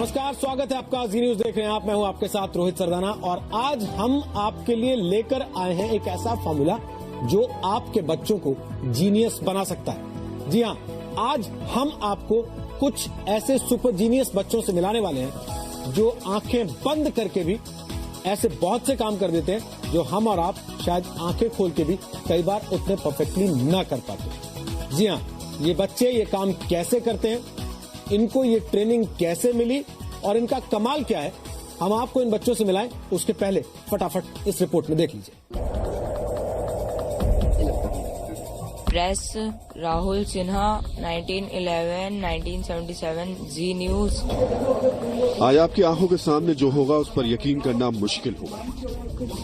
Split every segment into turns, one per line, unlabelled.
नमस्कार, स्वागत है आपका। जी न्यूज देख रहे हैं आप। मैं हूं आपके साथ रोहित सरदाना और आज हम आपके लिए लेकर आए हैं एक ऐसा फॉर्मूला जो आपके बच्चों को जीनियस बना सकता है। जी हां, आज हम आपको कुछ ऐसे सुपर जीनियस बच्चों से मिलाने वाले हैं जो आंखें बंद करके भी ऐसे बहुत से काम कर देते हैं जो हम और आप शायद आंखें खोल के भी कई बार उतने परफेक्टली ना कर पाते। जी हां, ये बच्चे ये काम कैसे करते हैं, इनको ये ट्रेनिंग कैसे मिली और इनका कमाल क्या है, हम आपको इन बच्चों से मिलाएं। उसके पहले फटाफट इस रिपोर्ट में देख लीजिए।
Press Rahul Sinha 1911-1977 Zee news.
आज आपकी आंखों के सामने जो होगा उस पर यकीन करना मुश्किल होगा।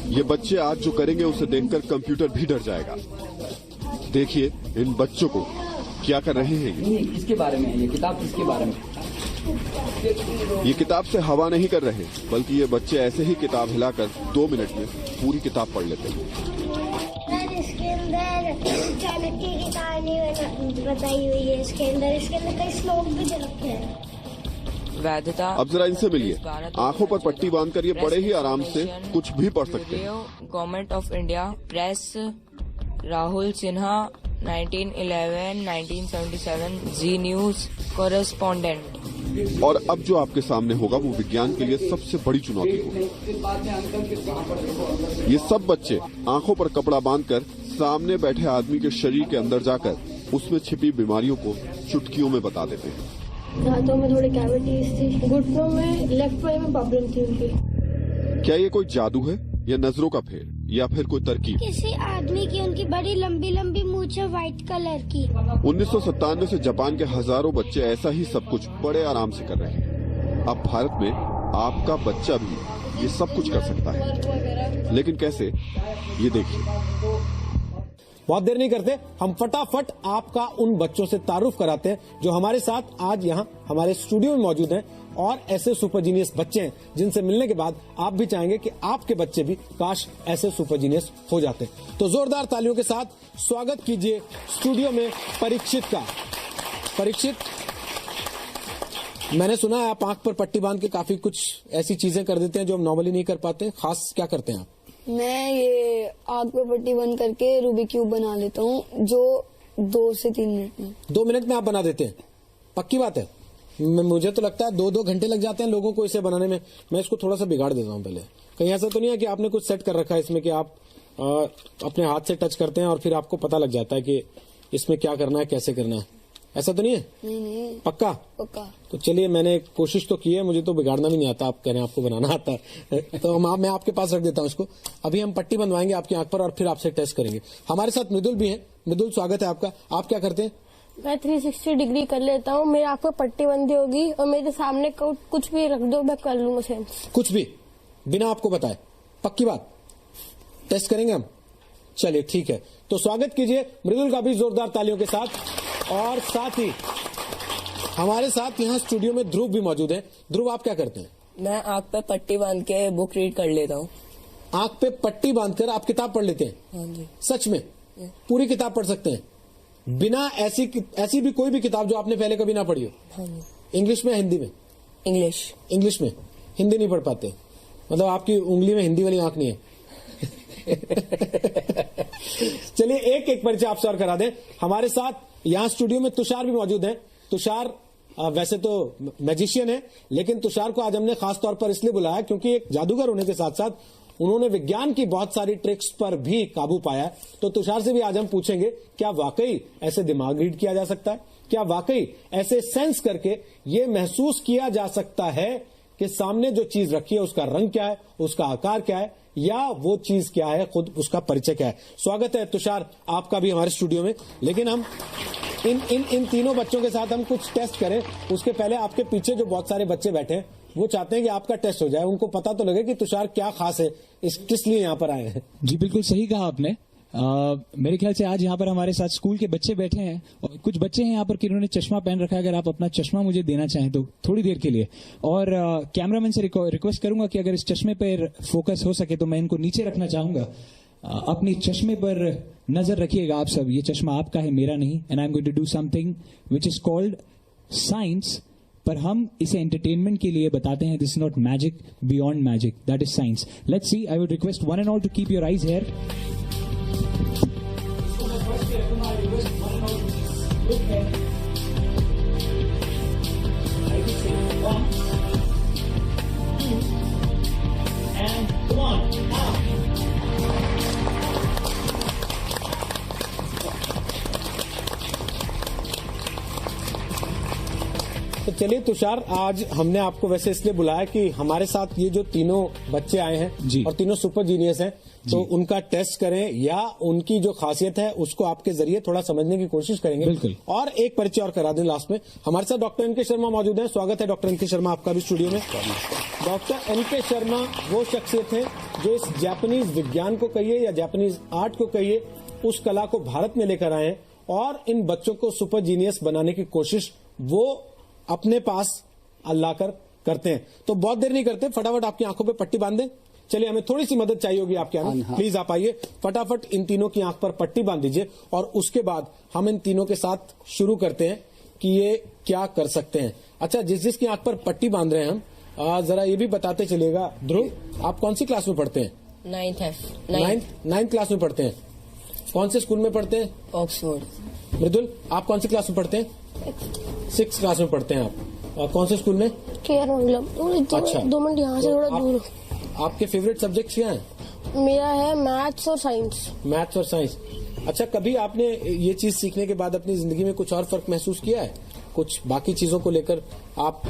ये बच्चे आज जो करेंगे उसे देखकर कंप्यूटर भी डर जाएगा। देखिए इन बच्चों को क्या कर रहे हैं।
इसके बारे में ये किताब किसके बारे में?
ये किताब से हवा नहीं कर रहे, बल्कि ये बच्चे ऐसे ही किताब हिलाकर 2 मिनट में पूरी किताब पढ़ लेते हैं।
इसके अंदर चाणक्य की कहानी बताई हुई है। इसके अंदर कई श्लोक भी रखे हैं।
वैधता।
अब जरा इनसे मिलिए। आंखों पर पट्टी बांधकर ये बड़े ही आराम से कुछ भी पढ़ सकते हैं।
Government of India. Press Rahul Sinha 1911-1977 Zee news correspondent.
और अब जो आपके सामने होगा वो विज्ञान के लिए सबसे बड़ी चुनौती होगी। ये सब बच्चे आंखों पर कपड़ा बांधकर सामने बैठे आदमी के शरीर के अंदर जाकर उसमें छिपी बीमारियों को चुटकियों में बता देते हैं।
दांतों में थोड़ी कैविटीज थी, घुटनों में, लेफ्ट पाई में प्रॉब्लम थी उनकी। क्या
ये कोई जादू है या नजरों का फेर या फिर कोई तरकीब?
किसी आदमी की उनकी बड़ी लंबी लंबी मूंछ है व्हाइट कलर की।
1997 से जापान के हजारों बच्चे ऐसा ही सब कुछ बड़े आराम से कर रहे हैं। अब भारत में आपका बच्चा भी ये सब कुछ कर सकता है, लेकिन कैसे, ये देखिए।
बहुत देर नहीं करते, हम फटाफट आपका उन बच्चों से तारुफ कराते हैं जो हमारे साथ आज यहाँ हमारे स्टूडियो में मौजूद हैं और ऐसे सुपर जीनियस बच्चे हैं जिनसे मिलने के बाद आप भी चाहेंगे कि आपके बच्चे भी काश ऐसे सुपर जीनियस हो जाते। तो जोरदार तालियों के साथ स्वागत कीजिए स्टूडियो में परीक्षित का। परीक्षित, मैंने सुना है आप आंख पर पट्टी बांध के काफी कुछ ऐसी चीजें कर देते हैं जो हम नॉर्मली नहीं कर पाते। खास क्या करते हैं आप?
मैं ये आग पे पट्टी बंद करके रूबिक क्यूब बना लेता हूँ, जो 2 से 3 मिनट में।
2 मिनट में आप बना देते हैं? पक्की बात है? मुझे तो लगता है 2-2 घंटे लग जाते हैं लोगों को इसे बनाने में। मैं इसको थोड़ा सा बिगाड़ देता हूँ पहले। कहीं ऐसा तो नहीं है कि आपने कुछ सेट कर रखा है इसमें कि आप अपने हाथ से टच करते हैं और फिर आपको पता लग जाता है कि इसमें क्या करना है, कैसे करना है? ऐसा तो नहीं है?
नहीं।
पक्का?
पक्का।
तो चलिए, मैंने कोशिश तो की है, मुझे तो बिगाड़ना भी नहीं आता। आप कह रहे हैं आपको बनाना आता है तो मैं आपके पास रख देता हूँ इसको। अभी हम पट्टी बनवाएंगे आपकी आंख पर और फिर आपसे टेस्ट करेंगे। हमारे साथ मृदुल भी है। मृदुल, स्वागत है आपका। आप क्या करते हैं?
मैं 360 डिग्री कर लेता हूँ। मेरी आंख पर पट्टी बंदी होगी और मेरे सामने कुछ भी रख दो, मैं कर लूंगा सेंस। कुछ भी बिना आपको बताए? पक्की बात? टेस्ट करेंगे हम। चलिए ठीक है, तो स्वागत कीजिए मृदुल का भी जोरदार तालियों के साथ। और साथ ही हमारे साथ यहाँ स्टूडियो में ध्रुव भी मौजूद है। ध्रुव, आप क्या करते हैं?
मैं आंख पे पट्टी बांध के बुक रीड कर लेता हूँ।
आंख पे पट्टी बांधकर आप किताब पढ़ लेते हैं?
हाँ जी।
सच में? पूरी किताब पढ़ सकते हैं बिना ऐसी भी कोई भी किताब जो आपने पहले कभी ना पढ़ी हो?
हाँ जी।
इंग्लिश में या हिंदी में? इंग्लिश में। हिंदी नहीं पढ़ पाते? मतलब आपकी उंगली में हिंदी वाली आंख नहीं है? चलिए एक एक परिचय आपसे और करा दें। हमारे साथ यहाँ स्टूडियो में तुषार भी मौजूद हैं। तुषार वैसे तो मैजिशियन है, लेकिन तुषार को आज हमने खास तौर पर इसलिए बुलाया क्योंकि एक जादूगर होने के साथ साथ उन्होंने विज्ञान की बहुत सारी ट्रिक्स पर भी काबू पाया। तो तुषार से भी आज हम पूछेंगे, क्या वाकई ऐसे दिमाग रीड किया जा सकता है? क्या वाकई ऐसे सेंस करके ये महसूस किया जा सकता है कि सामने जो चीज रखी है उसका रंग क्या है, उसका आकार क्या है, या वो चीज क्या है, खुद उसका परिचय क्या है? स्वागत है तुषार आपका भी हमारे स्टूडियो में। लेकिन हम इन तीनों बच्चों के साथ हम कुछ टेस्ट करें उसके पहले आपके पीछे जो बहुत सारे बच्चे बैठे हैं वो चाहते हैं कि आपका टेस्ट हो जाए, उनको पता तो लगे कि तुषार क्या खास है, किस लिए यहाँ पर आए हैं।
जी बिल्कुल सही कहा आपने। मेरे ख्याल से आज यहाँ पर हमारे साथ स्कूल के बच्चे बैठे हैं और कुछ बच्चे हैं यहाँ पर कि इन्होंने चश्मा पहन रखा है। अगर आप अपना चश्मा मुझे देना चाहें तो थोड़ी देर के लिए, और कैमरामैन से रिक्वेस्ट करूंगा कि अगर इस चश्मे पर फोकस हो सके तो मैं इनको नीचे रखना चाहूंगा। अपनी चश्मे पर नजर रखिएगा आप सब। ये चश्मा आपका है, मेरा नहीं। And I am going to do something which is called science पर हम इसे एंटरटेनमेंट के लिए बताते हैं. This is not magic, beyond magic, that is science. Let's see. I would request one and all to keep your eyes here.
तो चलिए तुषार, आज हमने आपको वैसे इसलिए बुलाया कि हमारे साथ ये जो तीनों बच्चे आए हैं
जी.
और तीनों सुपर जीनियस हैं, तो उनका टेस्ट करें या उनकी जो खासियत है उसको आपके जरिए थोड़ा समझने की कोशिश करेंगे.
बिल्कुल.
और एक परिचय और करा दें लास्ट में. हमारे साथ डॉक्टर एनके शर्मा मौजूद हैं. स्वागत है डॉक्टर एनके शर्मा आपका भी स्टूडियो में. डॉक्टर एनके शर्मा वो शख्सियत है जो इस जापानीज विज्ञान को कहिए या जापानीज आर्ट को कहिए, उस कला को भारत में लेकर आए हैं और इन बच्चों को सुपर जीनियस बनाने की कोशिश वो अपने पास लाकर करते हैं. तो बहुत देर नहीं करते, फटाफट आपकी आंखों पे पट्टी बांध दें. चलिए, हमें थोड़ी सी मदद चाहिए होगी आपके यहाँ. प्लीज आप आइए, फटाफट इन तीनों की आंख पर पट्टी बांध दीजिए और उसके बाद हम इन तीनों के साथ शुरू करते हैं कि ये क्या कर सकते हैं. अच्छा, जिसकी आंख पर पट्टी बांध रहे हैं हम, जरा ये भी बताते चलिएगा. ध्रुव, आप कौन सी क्लास में पढ़ते हैं? नाइन्थ क्लास में पढ़ते हैं. कौन से स्कूल में पढ़ते हैं?
ऑक्सफोर्ड.
मृदुल, आप कौन सी क्लास में पढ़ते हैं? 6th क्लास में पढ़ते हैं आप. और कौन से स्कूल में?
केयर मतलब. अच्छा, 2 मिनट यहाँ से थोड़ा दूर.
आपके फेवरेट सब्जेक्ट्स क्या हैं?
मेरा है मैथ्स और साइंस.
मैथ्स और साइंस. अच्छा, कभी आपने ये चीज सीखने के बाद अपनी जिंदगी में कुछ और फर्क महसूस किया है? कुछ बाकी चीजों को लेकर आप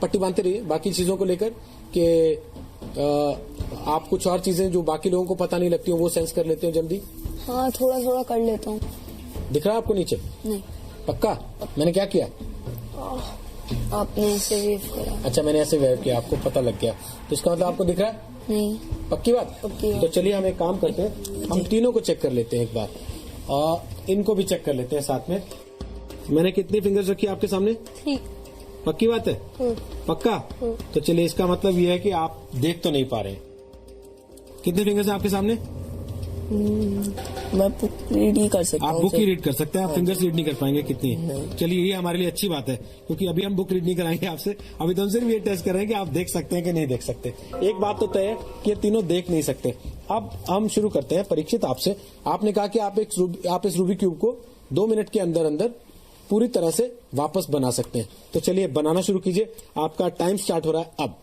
पट्टी बांधते रहिए. बाकी चीजों को लेकर कि आप कुछ और चीजें जो बाकी लोगों को पता नहीं लगती हो वो सेंस कर लेते हो जल्दी?
हाँ, थोड़ा थोड़ा कर लेता हूँ.
दिख रहा है आपको नीचे?
नहीं.
पक्का? मैंने क्या किया?
आपने ऐसे वेव करा.
अच्छा, मैंने ऐसे वेव किया, आपको पता लग गया. तो इसका मतलब आपको दिख रहा है?
नहीं.
पक्की बात?
पक्की बात.
तो चलिए हम एक काम करते हैं, हम तीनों को चेक कर लेते हैं एक बार और इनको भी चेक कर लेते हैं साथ में. मैंने कितनी फिंगर्स रखी आपके सामने?
3.
पक्की बात है? पक्का? तो चलिए, इसका मतलब ये है कि आप देख तो नहीं पा रहे हैं. कितने फिंगर्स हैं आपके सामने?
मैं बुक रीड ही कर सकता हूँ.
आप बुक ही रीड कर सकते हैं, आप फिंगर्स रीड नहीं कर पाएंगे कितनी. चलिए, ये हमारे लिए अच्छी बात है क्योंकि अभी हम बुक रीड नहीं कराएंगे आपसे. अभी तो हम सिर्फ ये टेस्ट कर रहे हैं कि आप देख सकते हैं कि नहीं देख सकते. एक बात तो तय है कि ये तीनों देख नहीं सकते. अब हम शुरू करते हैं. परीक्षित, आपसे आपने कहा कि आप इस रूबिक क्यूब को 2 मिनट के अंदर अंदर पूरी तरह से वापस बना सकते हैं. तो चलिए, बनाना शुरू कीजिए. आपका टाइम स्टार्ट हो रहा है अब.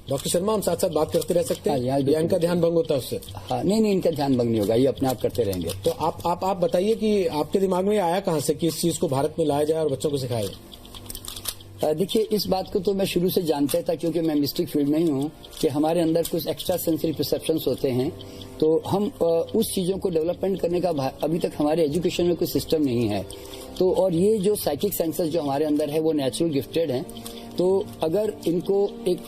डॉक्टर शर्मा, हम साथ साथ बात करते रह सकते हैं या इनका ध्यान भंग होता है उससे?
हाँ, नहीं, इनका ध्यान भंग नहीं होगा, ये अपने आप करते रहेंगे.
तो आप बताइए कि आपके दिमाग में आया कहाँ से कि इस चीज को भारत में लाया जाए और बच्चों को सिखाया जाए?
देखिए, इस बात को तो मैं शुरू से जानता था क्योंकि मैं मिस्टिक फील्ड में ही हूँ कि हमारे अंदर कुछ एक्स्ट्रा सेंसरी परसेप्शंस होते हैं. तो हम उस चीजों को डेवलपमेंट करने का अभी तक हमारे एजुकेशन में कोई सिस्टम नहीं है. तो और ये जो साइकिक सेंसर्स जो हमारे अंदर है वो नेचुरल गिफ्टेड हैं. तो अगर इनको एक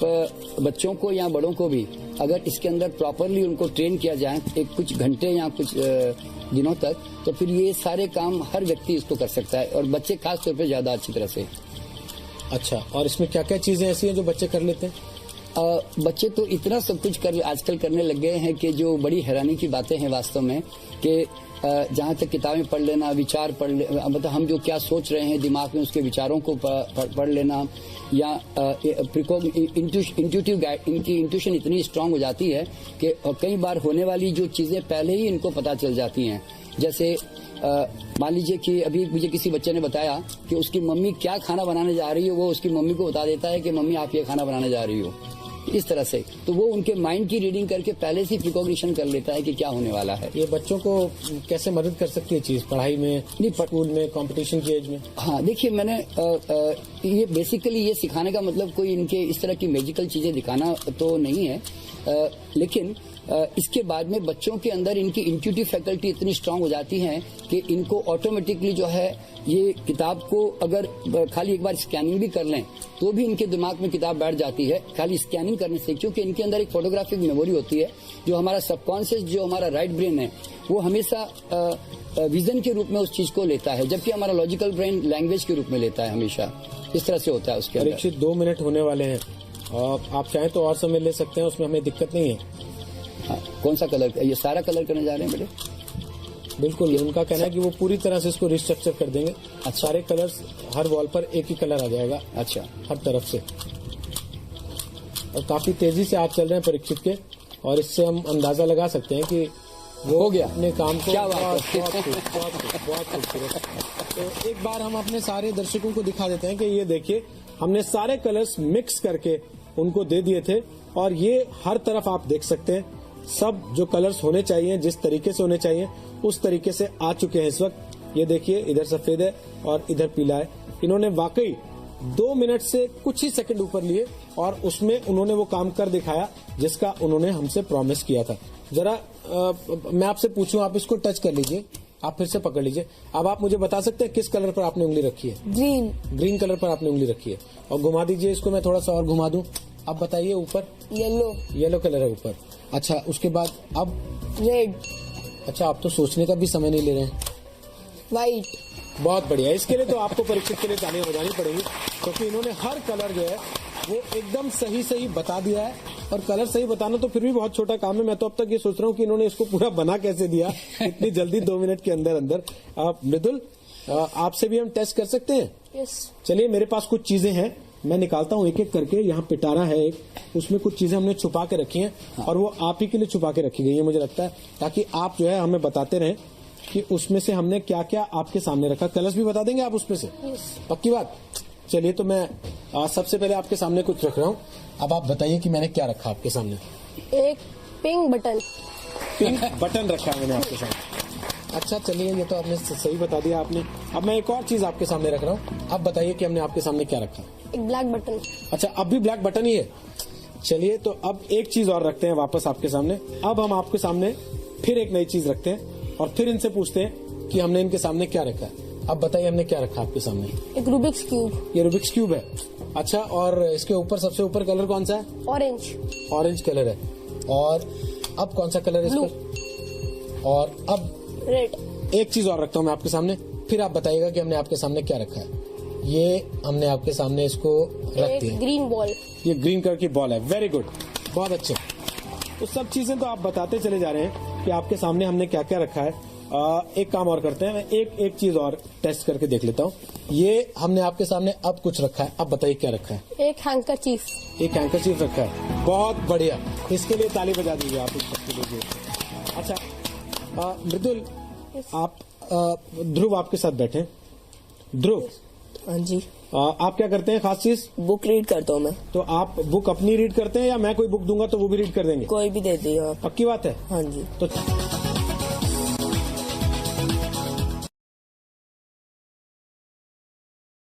बच्चों को या बड़ों को भी अगर इसके अंदर प्रॉपरली उनको ट्रेन किया जाए एक कुछ घंटे या कुछ दिनों तक, तो फिर ये सारे काम हर व्यक्ति इसको कर सकता है और बच्चे खास तौर पे ज्यादा अच्छी तरह से.
अच्छा, और इसमें क्या क्या चीजें ऐसी हैं जो बच्चे कर लेते हैं?
बच्चे तो इतना सब कुछ आजकल करने लग गए हैं कि जो बड़ी हैरानी की बातें हैं वास्तव में. कि जहाँ तक किताबें पढ़ लेना, विचार पढ़ लेना, मतलब हम जो क्या सोच रहे हैं दिमाग में उसके विचारों को पढ़ लेना, या इंट्यूटिव गाइड, इनकी इंट्यूशन इतनी स्ट्रांग हो जाती है कि कई बार होने वाली जो चीजें पहले ही इनको पता चल जाती हैं. जैसे मान लीजिए कि अभी मुझे किसी बच्चे ने बताया कि उसकी मम्मी क्या खाना बनाने जा रही है, वो उसकी मम्मी को बता देता है कि मम्मी आप ये खाना बनाने जा रही हो, इस तरह से. तो वो उनके माइंड की रीडिंग करके पहले से प्रिकॉग्निशन कर लेता है कि क्या होने वाला है.
ये बच्चों को कैसे मदद कर सकती है चीज पढ़ाई में, स्कूल में, कंपटीशन की एज में?
हाँ, देखिए, मैंने ये बेसिकली ये सिखाने का मतलब कोई इनके इस तरह की मैजिकल चीजें दिखाना तो नहीं है, लेकिन इसके बाद में बच्चों के अंदर इनकी इंट्यूटिव फैकल्टी इतनी स्ट्रांग हो जाती है कि इनको ऑटोमेटिकली जो है ये किताब को अगर खाली एक बार स्कैनिंग भी कर लें तो भी इनके दिमाग में किताब बैठ जाती है खाली स्कैनिंग करने से, क्योंकि इनके अंदर एक फोटोग्राफिक मेमोरी होती है. जो हमारा सबकॉन्शियस, जो हमारा राइट ब्रेन है, वो हमेशा विजन के रूप में उस चीज को लेता है, जबकि हमारा लॉजिकल ब्रेन लैंग्वेज के रूप में लेता है हमेशा. इस तरह से होता है उसके अंदर.
परीक्षित 2 मिनट होने वाले हैं, आप चाहें तो और समय ले सकते हैं, उसमें हमें दिक्कत नहीं है.
हाँ, कौन सा कलर? ये सारा कलर करने जा रहे हैं बेटे?
बिल्कुल, उनका कहना है कि वो पूरी तरह से इसको रिस्ट्रक्चर कर देंगे। सारे कलर्स हर वॉल पर एक ही कलर आ जाएगा।
अच्छा,
हर तरफ से। और काफी तेजी से आप चल रहे हैं परीक्षित के, और इससे हम अंदाजा लगा सकते हैं कि वो
हो गया
अपने काम को
क्या बात है।
बहुत खूबसूरत। तो एक बार हम अपने सारे दर्शकों को दिखा देते हैं कि ये देखिए, हमने सारे कलर्स मिक्स करके उनको दे दिए थे, और ये हर तरफ आप देख सकते हैं सब जो कलर्स होने चाहिए, जिस तरीके से होने चाहिए उस तरीके से आ चुके हैं इस वक्त। ये देखिए, इधर सफेद है और इधर पीला है। इन्होंने वाकई 2 मिनट से कुछ ही सेकंड ऊपर लिए और उसमें उन्होंने वो काम कर दिखाया जिसका उन्होंने हमसे प्रॉमिस किया था। जरा मैं आपसे पूछूं, आप इसको टच कर लीजिए, आप फिर से पकड़ लीजिए। अब आप मुझे बता सकते हैं किस कलर पर आपने उंगली रखी है?
ग्रीन।
ग्रीन कलर पर आपने उंगली रखी है। और घुमा दीजिए इसको, मैं थोड़ा सा और घुमा दूं। अब बताइए, ऊपर
येलो।
येलो कलर है ऊपर। अच्छा, उसके बाद अब
रेड।
अच्छा, आप तो सोचने का भी समय नहीं ले रहे हैं।
वाइट।
बहुत बढ़िया। इसके लिए तो आपको परीक्षित के लिए तालियां बजानी पड़ेगी, क्योंकि इन्होंने हर कलर जो है वो एकदम सही बता दिया है। और कलर सही बताना तो फिर भी बहुत छोटा काम है। मैं तो अब तक ये सोच रहा हूँ कि इन्होंने इसको पूरा बना कैसे दिया इतनी जल्दी, 2 मिनट के अंदर अंदर। मृदुल, आपसे भी हम टेस्ट कर सकते हैं?
यस।
चलिए, मेरे पास कुछ चीजें हैं, मैं निकालता हूँ एक एक करके। यहाँ पिटारा है एक, उसमें कुछ चीजें हमने छुपा के रखी हैं, और वो आप ही के लिए छुपा के रखी गई है मुझे लगता है, ताकि आप जो है हमें बताते रहें कि उसमें से हमने क्या क्या आपके सामने रखा। कलर्स भी बता देंगे आप उसमें से? पक्की बात। चलिए, तो मैं सबसे पहले आपके सामने कुछ रख रहा हूँ। अब आप बताइए कि मैंने क्या रखा आपके सामने।
एक पिंक बटन।
पिंक बटन रखा है मैंने आपके सामने। अच्छा, चलिए, ये तो आपने सही बता दिया आपने। अब मैं एक और चीज आपके सामने रख रहा हूँ, अब बताइए कि हमने आपके सामने क्या रखा।
एक ब्लैक बटन।
अच्छा, अब भी ब्लैक बटन ही है। चलिए, तो अब एक चीज और रखते हैं वापस आपके सामने। अब हम आपके सामने फिर एक नई चीज रखते हैं और फिर इनसे पूछते हैं कि हमने इनके सामने क्या रखा है। अब बताइए, हमने क्या रखा आपके सामने?
एक रूबिक्स क्यूब।
ये रूबिक्स क्यूब है। अच्छा, और इसके ऊपर सबसे ऊपर कलर कौन सा है?
ऑरेंज।
ऑरेंज कलर है। और अब कौन सा कलर है इस पर? और अब
रेड।
एक चीज और रखता हूँ मैं आपके सामने, फिर आप बताइएगा कि हमने आपके सामने क्या रखा है। ये हमने आपके सामने इसको रख
एक
दिया।
Green ball.
ये ग्रीन कलर की बॉल है। वेरी गुड, बहुत अच्छे। तो सब चीजें तो आप बताते चले जा रहे हैं कि आपके सामने हमने क्या क्या रखा है। एक काम और करते हैं, मैं एक चीज और टेस्ट करके देख लेता हूँ। ये हमने आपके सामने अब कुछ रखा है, अब बताइए क्या रखा है।
एक हैंकरचीफ।
एक हैंकरचीफ रखा है। बहुत बढ़िया, इसके लिए ताली बजा दीजिए आप इस सबके लिए। अच्छा, मृदुल, आप ध्रुव आपके साथ बैठे। ध्रुव,
हाँ जी,
आप क्या करते हैं खास चीज?
बुक रीड करता हूँ मैं।
तो आप बुक अपनी रीड करते हैं या मैं कोई बुक दूंगा तो वो भी रीड कर देंगे?
कोई भी दे दिए आप।
पक्की बात है?
हाँ जी।
तो